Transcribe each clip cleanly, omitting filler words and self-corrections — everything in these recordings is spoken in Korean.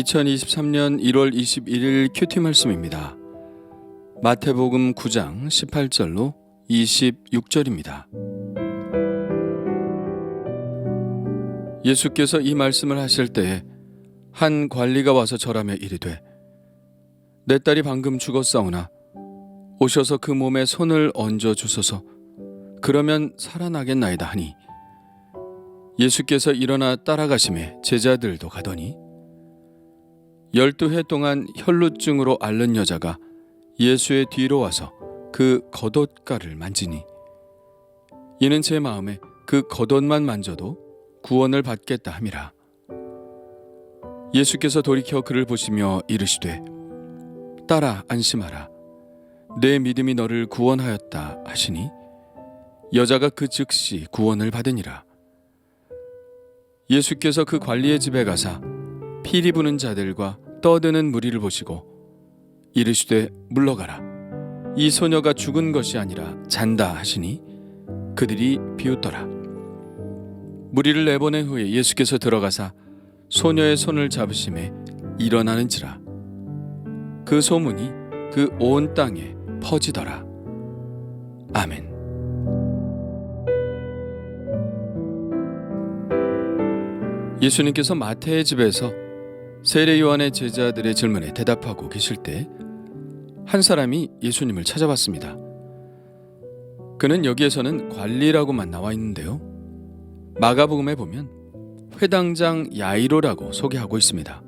2023년 1월 21일 큐티 말씀입니다. 마태복음 9장 18절로 26절입니다. 예수께서 이 말씀을 하실 때에 한 관리가 와서 절하며 이르되 내 딸이 방금 죽었사오나 오셔서 그 몸에 손을 얹어 주소서 그러면 살아나겠나이다 하니 예수께서 일어나 따라가심에 제자들도 가더니 12해 동안 혈루증으로 앓는 여자가 예수의 뒤로 와서 그 겉옷가를 만지니 이는 제 마음에 그 겉옷만 만져도 구원을 받겠다 함이라. 예수께서 돌이켜 그를 보시며 이르시되 딸아 안심하라 내 믿음이 너를 구원하였다 하시니 여자가 그 즉시 구원을 받으니라. 예수께서 그 관리의 집에 가사 피리 부는 자들과 떠드는 무리를 보시고 이르시되 물러가라 이 소녀가 죽은 것이 아니라 잔다 하시니 그들이 비웃더라. 무리를 내보낸 후에 예수께서 들어가사 소녀의 손을 잡으심에 일어나는지라 그 소문이 그 온 땅에 퍼지더라. 아멘. 예수님께서 마태의 집에서 세례 요한의 제자들의 질문에 대답하고 계실 때 한 사람이 예수님을 찾아왔습니다. 그는 여기에서는 관리라고만 나와 있는데요. 마가복음에 보면 회당장 야이로라고 소개하고 있습니다.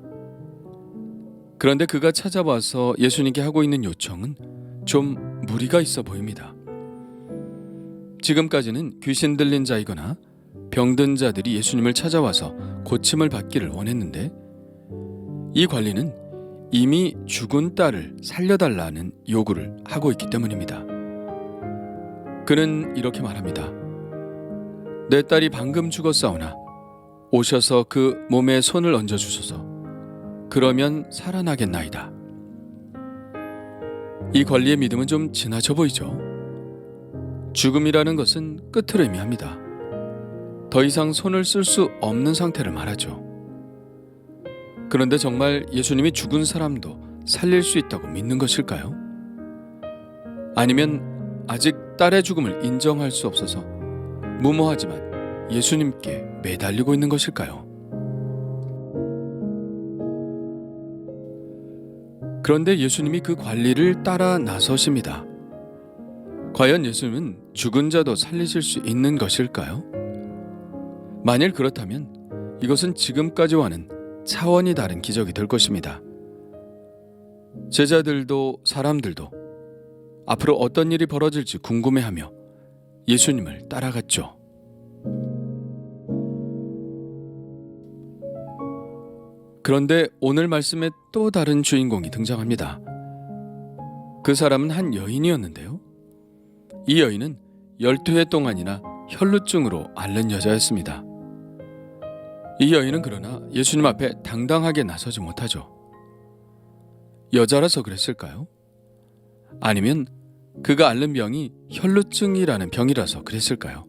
그런데 그가 찾아와서 예수님께 하고 있는 요청은 좀 무리가 있어 보입니다. 지금까지는 귀신 들린 자이거나 병든 자들이 예수님을 찾아와서 고침을 받기를 원했는데 이 관리는 이미 죽은 딸을 살려달라는 요구를 하고 있기 때문입니다. 그는 이렇게 말합니다. 내 딸이 방금 죽었사오나 오셔서 그 몸에 손을 얹어 주소서 그러면 살아나겠나이다. 이 관리의 믿음은 좀 지나쳐 보이죠. 죽음이라는 것은 끝을 의미합니다. 더 이상 손을 쓸 수 없는 상태를 말하죠. 그런데 정말 예수님이 죽은 사람도 살릴 수 있다고 믿는 것일까요? 아니면 아직 딸의 죽음을 인정할 수 없어서 무모하지만 예수님께 매달리고 있는 것일까요? 그런데 예수님이 그 관리를 따라 나서십니다. 과연 예수님은 죽은 자도 살리실 수 있는 것일까요? 만일 그렇다면 이것은 지금까지와는 차원이 다른 기적이 될 것입니다. 제자들도 사람들도 앞으로 어떤 일이 벌어질지 궁금해하며 예수님을 따라갔죠. 그런데 오늘 말씀에 또 다른 주인공이 등장합니다. 그 사람은 한 여인이었는데요. 이 여인은 12해 동안이나 혈루증으로 앓는 여자였습니다. 이 여인은 그러나 예수님 앞에 당당하게 나서지 못하죠. 여자라서 그랬을까요? 아니면 그가 앓는 병이 혈루증이라는 병이라서 그랬을까요?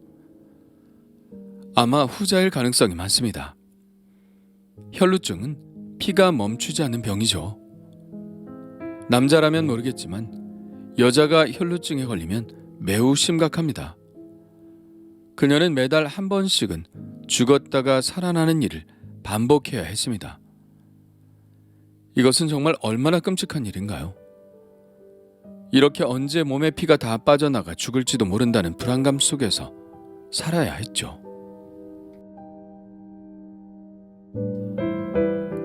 아마 후자일 가능성이 많습니다. 혈루증은 피가 멈추지 않는 병이죠. 남자라면 모르겠지만 여자가 혈루증에 걸리면 매우 심각합니다. 그녀는 매달 한 번씩은 죽었다가 살아나는 일을 반복해야 했습니다. 이것은 정말 얼마나 끔찍한 일인가요? 이렇게 언제 몸의 피가 다 빠져나가 죽을지도 모른다는 불안감 속에서 살아야 했죠.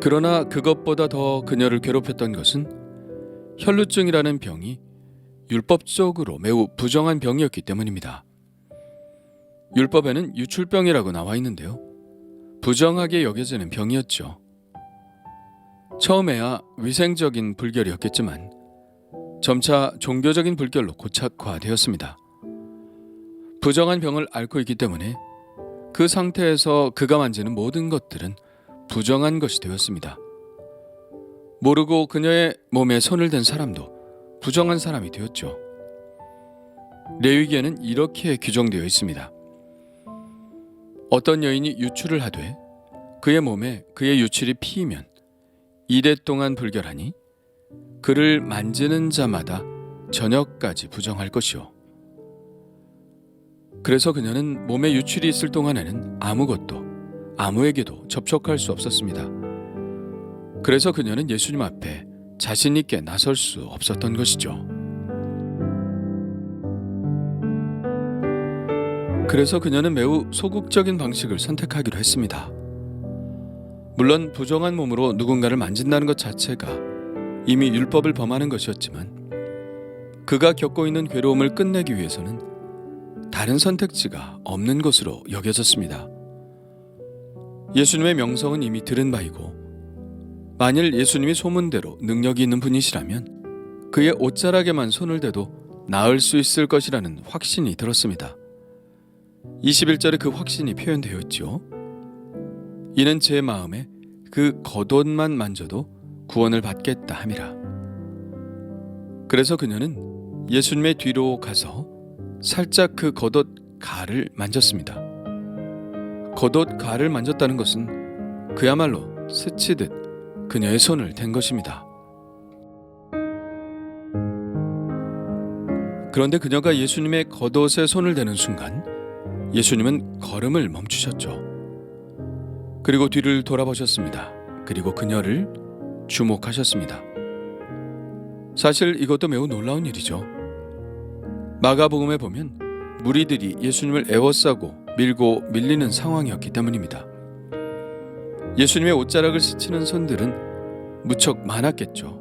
그러나 그것보다 더 그녀를 괴롭혔던 것은 혈루증이라는 병이 율법적으로 매우 부정한 병이었기 때문입니다. 율법에는 유출병이라고 나와 있는데요. 부정하게 여겨지는 병이었죠. 처음에야 위생적인 불결이었겠지만 점차 종교적인 불결로 고착화되었습니다. 부정한 병을 앓고 있기 때문에 그 상태에서 그가 만지는 모든 것들은 부정한 것이 되었습니다. 모르고 그녀의 몸에 손을 댄 사람도 부정한 사람이 되었죠. 레위기에는 이렇게 규정되어 있습니다. 어떤 여인이 유출을 하되 그의 몸에 그의 유출이 피이면 이래 동안 불결하니 그를 만지는 자마다 저녁까지 부정할 것이요. 그래서 그녀는 몸에 유출이 있을 동안에는 아무것도 아무에게도 접촉할 수 없었습니다. 그래서 그녀는 예수님 앞에 자신 있게 나설 수 없었던 것이죠. 그래서 그녀는 매우 소극적인 방식을 선택하기로 했습니다. 물론 부정한 몸으로 누군가를 만진다는 것 자체가 이미 율법을 범하는 것이었지만 그가 겪고 있는 괴로움을 끝내기 위해서는 다른 선택지가 없는 것으로 여겨졌습니다. 예수님의 명성은 이미 들은 바이고 만일 예수님이 소문대로 능력이 있는 분이시라면 그의 옷자락에만 손을 대도 나을 수 있을 것이라는 확신이 들었습니다. 21절에 그 확신이 표현되어 있죠. 이는 제 마음에 그 겉옷만 만져도 구원을 받겠다 함이라. 그래서 그녀는 예수님의 뒤로 가서 살짝 그 겉옷 가를 만졌습니다. 겉옷 가를 만졌다는 것은 그야말로 스치듯 그녀의 손을 댄 것입니다. 그런데 그녀가 예수님의 겉옷에 손을 대는 순간 예수님은 걸음을 멈추셨죠. 그리고 뒤를 돌아보셨습니다. 그리고 그녀를 주목하셨습니다. 사실 이것도 매우 놀라운 일이죠. 마가복음에 보면 무리들이 예수님을 에워싸고 밀고 밀리는 상황이었기 때문입니다. 예수님의 옷자락을 스치는 손들은 무척 많았겠죠.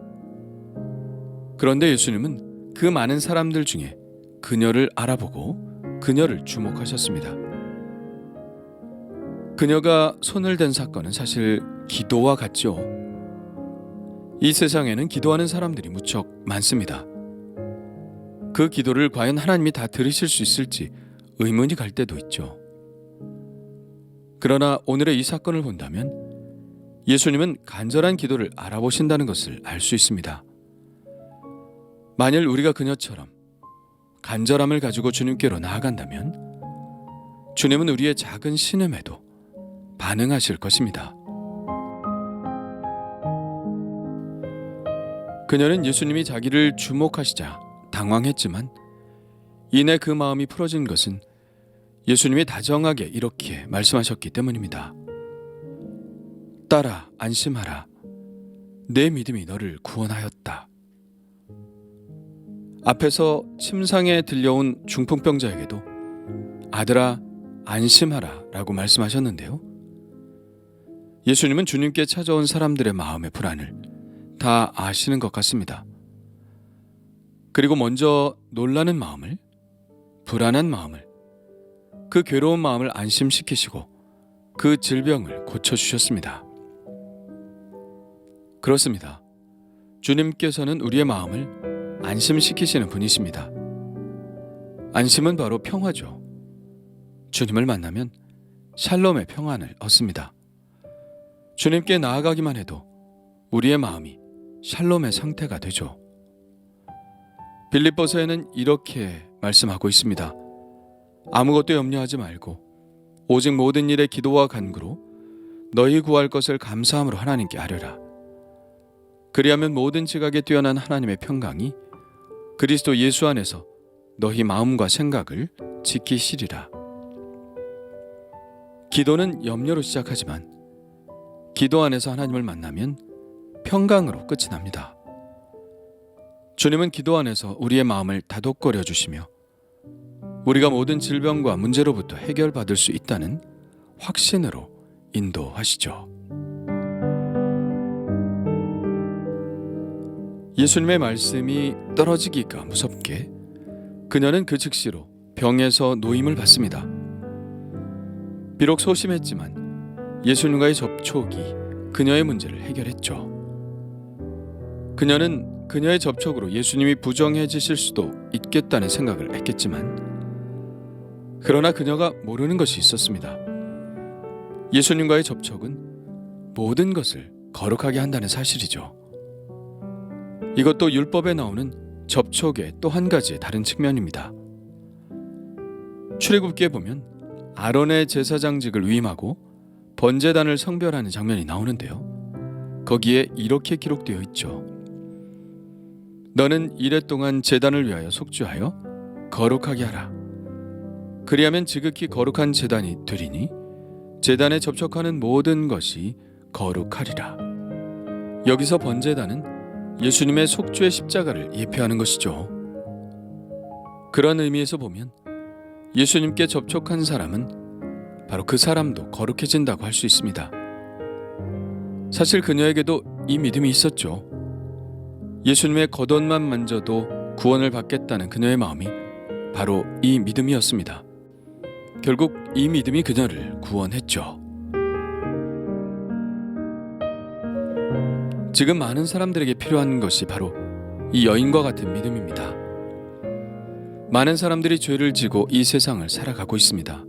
그런데 예수님은 그 많은 사람들 중에 그녀를 알아보고 그녀를 주목하셨습니다. 그녀가 손을 댄 사건은 사실 기도와 같죠. 이 세상에는 기도하는 사람들이 무척 많습니다. 그 기도를 과연 하나님이 다 들으실 수 있을지 의문이 갈 때도 있죠. 그러나 오늘의 이 사건을 본다면 예수님은 간절한 기도를 알아보신다는 것을 알 수 있습니다. 만일 우리가 그녀처럼 간절함을 가지고 주님께로 나아간다면 주님은 우리의 작은 신음에도 반응하실 것입니다. 그녀는 예수님이 자기를 주목하시자 당황했지만 이내 그 마음이 풀어진 것은 예수님이 다정하게 이렇게 말씀하셨기 때문입니다. 딸아, 안심하라. 내 믿음이 너를 구원하였다. 앞에서 침상에 들려온 중풍병자에게도 아들아, 안심하라 라고 말씀하셨는데요. 예수님은 주님께 찾아온 사람들의 마음의 불안을 다 아시는 것 같습니다. 그리고 먼저 놀라는 마음을, 불안한 마음을, 그 괴로운 마음을 안심시키시고 그 질병을 고쳐주셨습니다. 그렇습니다. 주님께서는 우리의 마음을 안심시키시는 분이십니다. 안심은 바로 평화죠. 주님을 만나면 샬롬의 평안을 얻습니다. 주님께 나아가기만 해도 우리의 마음이 샬롬의 상태가 되죠. 빌립보서에는 이렇게 말씀하고 있습니다. 아무것도 염려하지 말고 오직 모든 일에 기도와 간구로 너희 구할 것을 감사함으로 하나님께 아뢰라. 그리하면 모든 지각에 뛰어난 하나님의 평강이 그리스도 예수 안에서 너희 마음과 생각을 지키시리라. 기도는 염려로 시작하지만 기도 안에서 하나님을 만나면 평강으로 끝이 납니다. 주님은 기도 안에서 우리의 마음을 다독거려 주시며 우리가 모든 질병과 문제로부터 해결받을 수 있다는 확신으로 인도하시죠. 예수님의 말씀이 떨어지기가 무섭게 그녀는 그 즉시로 병에서 노임을 받습니다. 비록 소심했지만 예수님과의 접촉이 그녀의 문제를 해결했죠. 그녀는 그녀의 접촉으로 예수님이 부정해지실 수도 있겠다는 생각을 했겠지만 그러나 그녀가 모르는 것이 있었습니다. 예수님과의 접촉은 모든 것을 거룩하게 한다는 사실이죠. 이것도 율법에 나오는 접촉의 또 한 가지의 다른 측면입니다. 출애굽기에 보면 아론의 제사장직을 위임하고 번제단을 성별하는 장면이 나오는데요. 거기에 이렇게 기록되어 있죠. 너는 이레 동안 제단을 위하여 속죄하여 거룩하게 하라. 그리하면 지극히 거룩한 제단이 되리니 제단에 접촉하는 모든 것이 거룩하리라. 여기서 번제단은 예수님의 속죄의 십자가를 예표하는 것이죠. 그런 의미에서 보면 예수님께 접촉한 사람은 바로 그 사람도 거룩해진다고 할 수 있습니다. 사실 그녀에게도 이 믿음이 있었죠. 예수님의 겉옷만 만져도 구원을 받겠다는 그녀의 마음이 바로 이 믿음이었습니다. 결국 이 믿음이 그녀를 구원했죠. 지금 많은 사람들에게 필요한 것이 바로 이 여인과 같은 믿음입니다. 많은 사람들이 죄를 지고 이 세상을 살아가고 있습니다.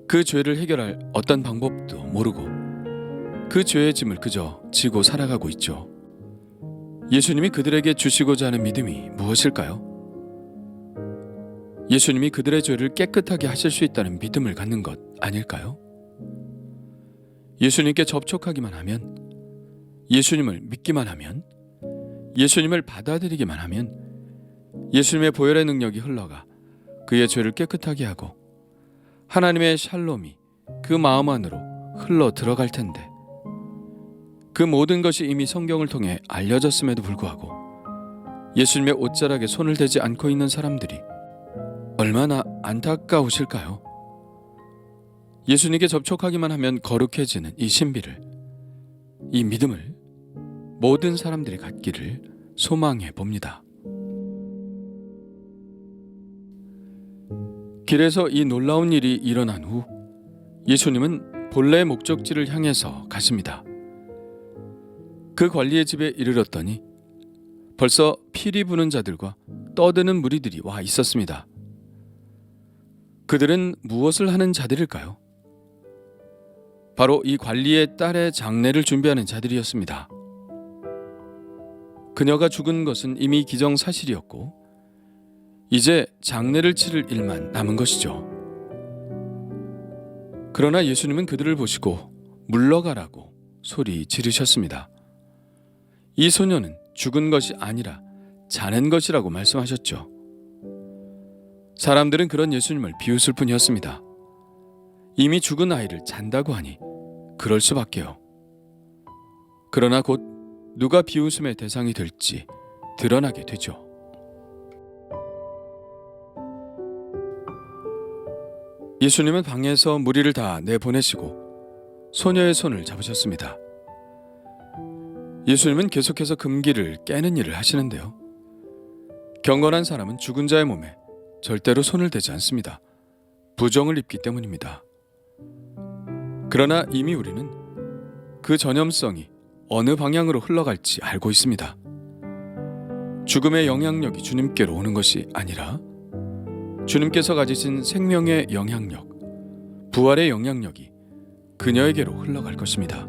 그 죄를 해결할 어떤 방법도 모르고 그 죄의 짐을 그저 지고 살아가고 있죠. 예수님이 그들에게 주시고자 하는 믿음이 무엇일까요? 예수님이 그들의 죄를 깨끗하게 하실 수 있다는 믿음을 갖는 것 아닐까요? 예수님께 접촉하기만 하면, 예수님을 믿기만 하면, 예수님을 받아들이기만 하면 예수님의 보혈의 능력이 흘러가 그의 죄를 깨끗하게 하고 하나님의 샬롬이 그 마음 안으로 흘러 들어갈 텐데, 그 모든 것이 이미 성경을 통해 알려졌음에도 불구하고 예수님의 옷자락에 손을 대지 않고 있는 사람들이 얼마나 안타까우실까요? 예수님께 접촉하기만 하면 거룩해지는 이 신비를, 이 믿음을 모든 사람들이 갖기를 소망해 봅니다. 길에서 이 놀라운 일이 일어난 후 예수님은 본래의 목적지를 향해서 가십니다. 그 관리의 집에 이르렀더니 벌써 피리 부는 자들과 떠드는 무리들이 와 있었습니다. 그들은 무엇을 하는 자들일까요? 바로 이 관리의 딸의 장례를 준비하는 자들이었습니다. 그녀가 죽은 것은 이미 기정사실이었고 이제 장례를 치를 일만 남은 것이죠. 그러나 예수님은 그들을 보시고 물러가라고 소리 지르셨습니다. 이 소녀는 죽은 것이 아니라 자는 것이라고 말씀하셨죠. 사람들은 그런 예수님을 비웃을 뿐이었습니다. 이미 죽은 아이를 잔다고 하니 그럴 수밖에요. 그러나 곧 누가 비웃음의 대상이 될지 드러나게 되죠. 예수님은 방에서 무리를 다 내보내시고 소녀의 손을 잡으셨습니다. 예수님은 계속해서 금기를 깨는 일을 하시는데요. 경건한 사람은 죽은 자의 몸에 절대로 손을 대지 않습니다. 부정을 입기 때문입니다. 그러나 이미 우리는 그 전염성이 어느 방향으로 흘러갈지 알고 있습니다. 죽음의 영향력이 주님께로 오는 것이 아니라 주님께서 가지신 생명의 영향력, 부활의 영향력이 그녀에게로 흘러갈 것입니다.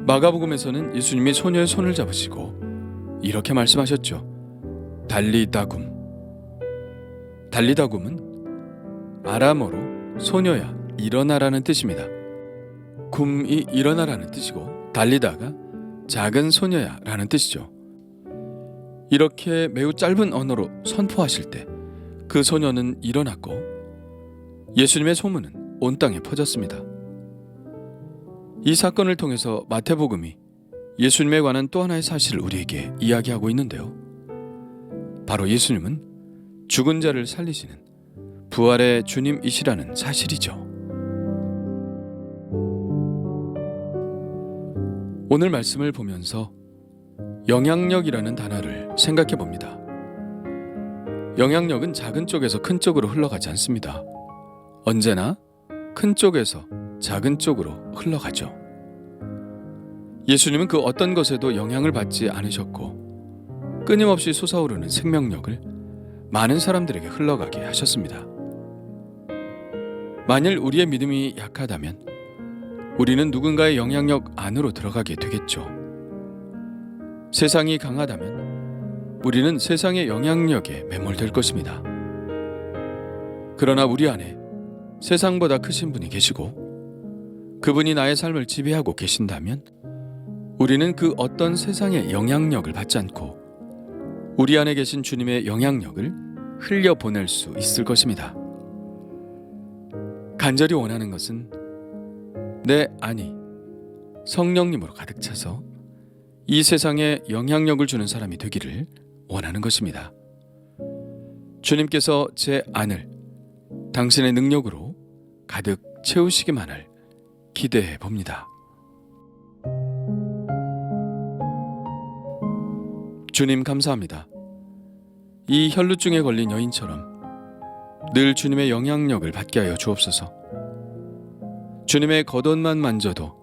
마가복음에서는 예수님이 소녀의 손을 잡으시고 이렇게 말씀하셨죠. 달리다굼. 달리다굼은 아람어로 소녀야 일어나라는 뜻입니다. 굼이 일어나라는 뜻이고 달리다가 작은 소녀야 라는 뜻이죠. 이렇게 매우 짧은 언어로 선포하실 때 그 소녀는 일어났고 예수님의 소문은 온 땅에 퍼졌습니다. 이 사건을 통해서 마태복음이 예수님에 관한 또 하나의 사실을 우리에게 이야기하고 있는데요. 바로 예수님은 죽은 자를 살리시는 부활의 주님이시라는 사실이죠. 오늘 말씀을 보면서 영향력이라는 단어를 생각해 봅니다. 영향력은 작은 쪽에서 큰 쪽으로 흘러가지 않습니다. 언제나 큰 쪽에서 작은 쪽으로 흘러가죠. 예수님은 그 어떤 것에도 영향을 받지 않으셨고 끊임없이 솟아오르는 생명력을 많은 사람들에게 흘러가게 하셨습니다. 만일 우리의 믿음이 약하다면 우리는 누군가의 영향력 안으로 들어가게 되겠죠. 세상이 강하다면 우리는 세상의 영향력에 매몰될 것입니다. 그러나 우리 안에 세상보다 크신 분이 계시고 그분이 나의 삶을 지배하고 계신다면 우리는 그 어떤 세상의 영향력을 받지 않고 우리 안에 계신 주님의 영향력을 흘려보낼 수 있을 것입니다. 간절히 원하는 것은 내 안이 성령님으로 가득 차서 이 세상에 영향력을 주는 사람이 되기를 원하는 것입니다. 주님께서 제 안을 당신의 능력으로 가득 채우시기만을 기대해 봅니다. 주님 감사합니다. 이 혈루증에 걸린 여인처럼 늘 주님의 영향력을 받게 하여 주옵소서. 주님의 겉옷만 만져도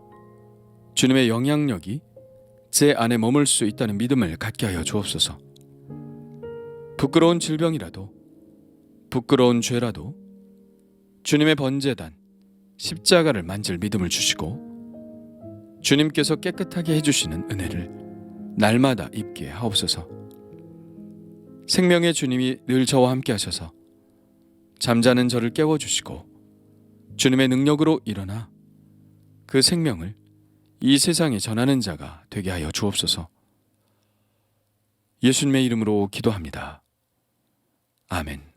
주님의 영향력이 제 안에 머물 수 있다는 믿음을 갖게 하여 주옵소서. 부끄러운 질병이라도 부끄러운 죄라도 주님의 번제단 십자가를 만질 믿음을 주시고 주님께서 깨끗하게 해주시는 은혜를 날마다 입게 하옵소서. 생명의 주님이 늘 저와 함께 하셔서 잠자는 저를 깨워주시고 주님의 능력으로 일어나 그 생명을 이 세상에 전하는 자가 되게 하여 주옵소서. 예수님의 이름으로 기도합니다. 아멘.